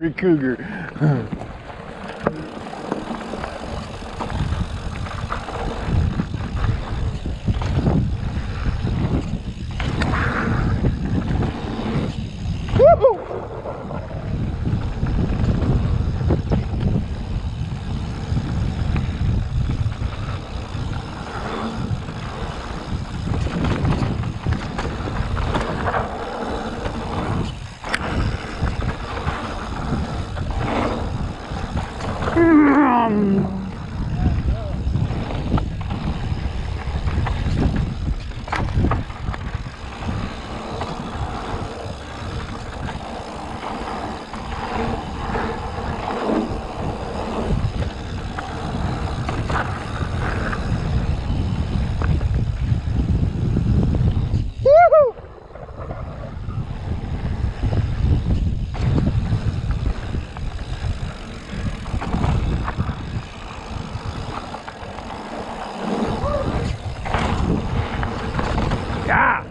Cougar. Yeah.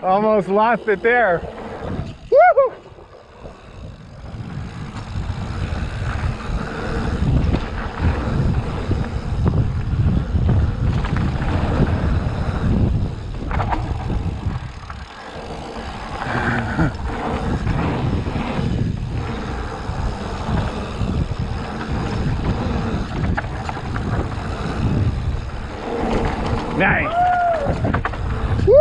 Almost lost it there. Woo! Nice. Woo!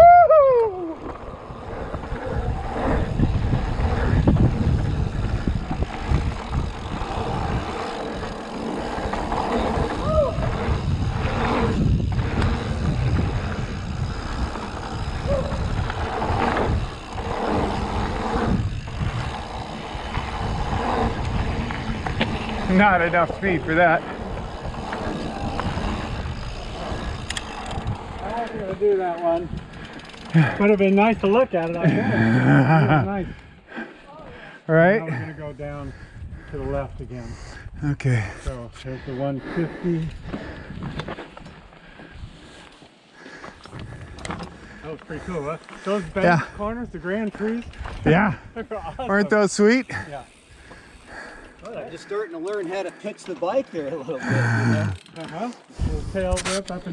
Not enough speed for that. I wasn't going to do that one. Would have been nice to look at it, I guess. Nice. All right. Now we're going to go down to the left again. Okay. So there's the 150. That was pretty cool, huh? Those bend corners, the grand trees. Yeah. They're awesome. Aren't those sweet? Yeah. Well, I'm just starting to learn how to pitch the bike there a little bit, you know? Uh-huh. Little tail whip up in the